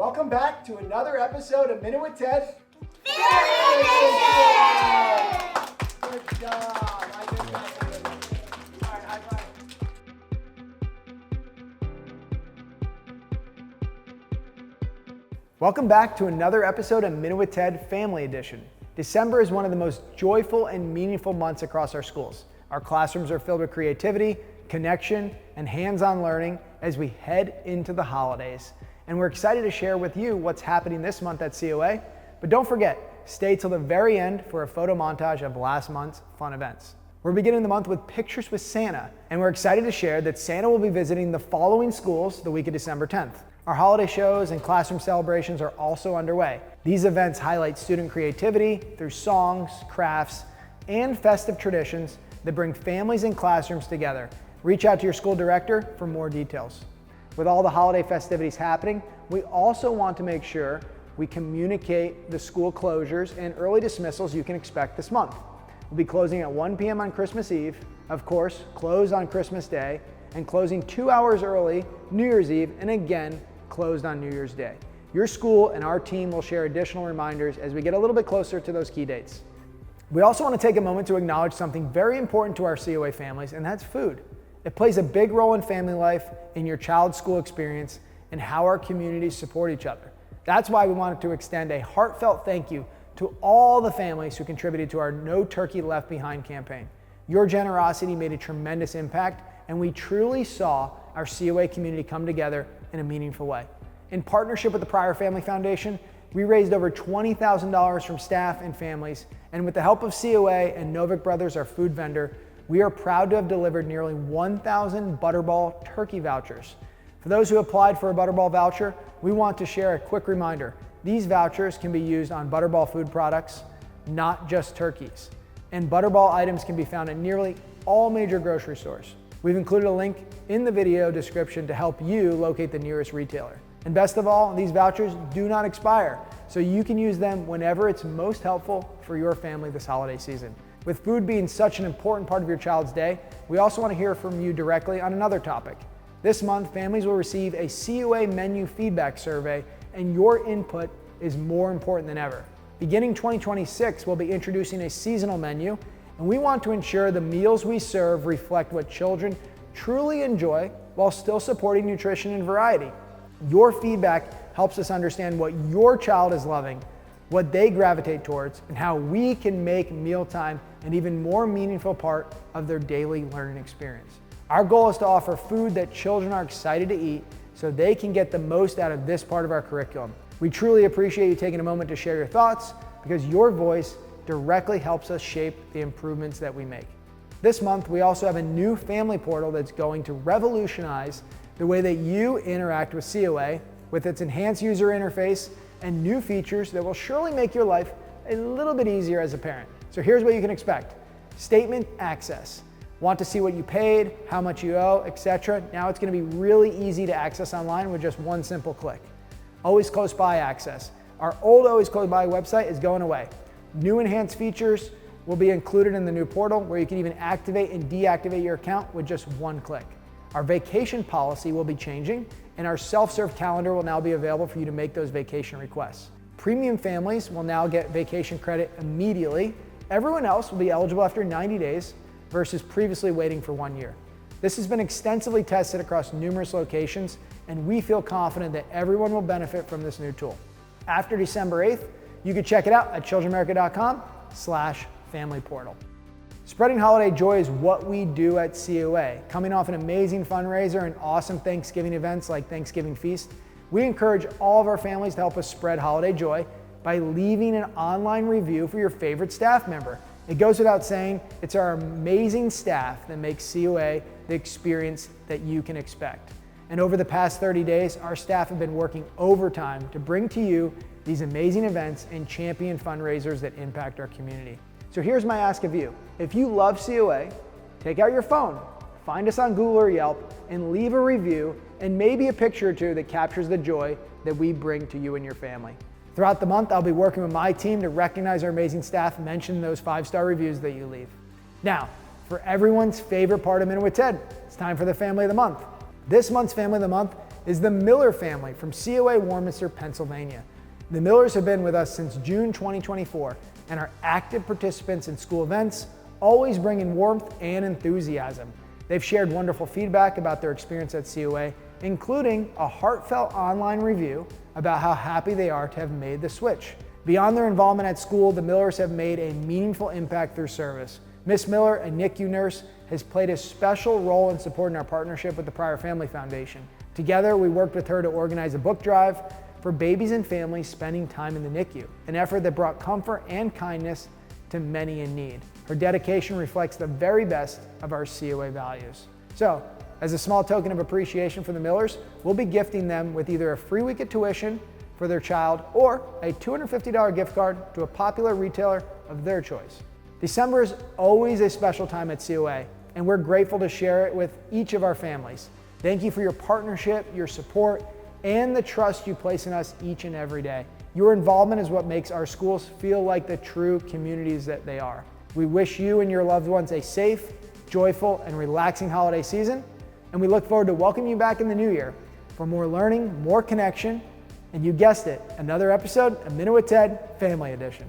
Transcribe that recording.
Welcome back to another episode of Minute with Ted. Family Edition! Good job. I did that. All right, high five. Welcome back to another episode of Minute with Ted Family Edition. December is one of the most joyful and meaningful months across our schools. Our classrooms are filled with creativity, connection, and hands-on learning as we head into the holidays. And we're excited to share with you what's happening this month at COA. But don't forget, stay till the very end for a photo montage of last month's fun events. We're beginning the month with Pictures with Santa, and we're excited to share that Santa will be visiting the following schools the week of December 10th. Our holiday shows and classroom celebrations are also underway. These events highlight student creativity through songs, crafts, and festive traditions that bring families and classrooms together. Reach out to your school director for more details. With all the holiday festivities happening, we also want to make sure we communicate the school closures and early dismissals you can expect this month. We'll be closing at 1 p.m. on Christmas Eve, of course, closed on Christmas Day, and closing 2 hours early New Year's Eve, and again, closed on New Year's Day. Your school and our team will share additional reminders as we get a little bit closer to those key dates. We also want to take a moment to acknowledge something very important to our COA families, and that's food. It plays a big role in family life, in your child's school experience, and how our communities support each other. That's why we wanted to extend a heartfelt thank you to all the families who contributed to our No Turkey Left Behind campaign. Your generosity made a tremendous impact, and we truly saw our COA community come together in a meaningful way. In partnership with the Pryor Family Foundation, we raised over $20,000 from staff and families, and with the help of COA and Novick Brothers, our food vendor, we are proud to have delivered nearly 1,000 Butterball turkey vouchers. For those who applied for a Butterball voucher, we want to share a quick reminder. These vouchers can be used on Butterball food products, not just turkeys. And Butterball items can be found at nearly all major grocery stores. We've included a link in the video description to help you locate the nearest retailer. And best of all, these vouchers do not expire, so you can use them whenever it's most helpful for your family this holiday season. With food being such an important part of your child's day, we also want to hear from you directly on another topic. This month, families will receive a COA menu feedback survey, and your input is more important than ever. Beginning 2026, we'll be introducing a seasonal menu, and we want to ensure the meals we serve reflect what children truly enjoy while still supporting nutrition and variety. Your feedback helps us understand what your child is loving, what they gravitate towards, and how we can make mealtime an even more meaningful part of their daily learning experience. Our goal is to offer food that children are excited to eat so they can get the most out of this part of our curriculum. We truly appreciate you taking a moment to share your thoughts because your voice directly helps us shape the improvements that we make. This month, we also have a new family portal that's going to revolutionize the way that you interact with COA with its enhanced user interface and new features that will surely make your life a little bit easier as a parent. So here's what you can expect. Statement access. Want to see what you paid, how much you owe, etc. Now it's going to be really easy to access online with just one simple click. Always Close By access. Our old Always Close By website is going away. New enhanced features will be included in the new portal where you can even activate and deactivate your account with just one click. Our vacation policy will be changing, and our self-serve calendar will now be available for you to make those vacation requests. Premium families will now get vacation credit immediately. Everyone else will be eligible after 90 days versus previously waiting for 1 year. This has been extensively tested across numerous locations, and we feel confident that everyone will benefit from this new tool. After December 8th, you can check it out at childrenamerica.com/family-portal. Spreading holiday joy is what we do at COA. Coming off an amazing fundraiser and awesome Thanksgiving events like Thanksgiving Feast, we encourage all of our families to help us spread holiday joy by leaving an online review for your favorite staff member. It goes without saying, it's our amazing staff that makes COA the experience that you can expect. And over the past 30 days, our staff have been working overtime to bring to you these amazing events and champion fundraisers that impact our community. So here's my ask of you. If you love COA, take out your phone, find us on Google or Yelp, and leave a review and maybe a picture or two that captures the joy that we bring to you and your family. Throughout the month, I'll be working with my team to recognize our amazing staff and mention those 5-star reviews that you leave. Now, for everyone's favorite part of Minute with Ted, it's time for the Family of the Month. This month's Family of the Month is the Miller family from COA Warminster, Pennsylvania. The Millers have been with us since June 2024 and are active participants in school events, always bringing warmth and enthusiasm. They've shared wonderful feedback about their experience at COA, including a heartfelt online review about how happy they are to have made the switch. Beyond their involvement at school, the Millers have made a meaningful impact through service. Miss Miller, a NICU nurse, has played a special role in supporting our partnership with the Pryor Family Foundation. Together, we worked with her to organize a book drive for babies and families spending time in the NICU, an effort that brought comfort and kindness to many in need. Her dedication reflects the very best of our COA values. So, as a small token of appreciation for the Millers, we'll be gifting them with either a free week of tuition for their child or a $250 gift card to a popular retailer of their choice. December is always a special time at COA, and we're grateful to share it with each of our families. Thank you for your partnership, your support, and the trust you place in us each and every day. Your involvement is what makes our schools feel like the true communities that they are. We wish you and your loved ones a safe, joyful, and relaxing holiday season, and we look forward to welcoming you back in the new year for more learning, more connection, and you guessed it, another episode of Minute with Ted Family Edition.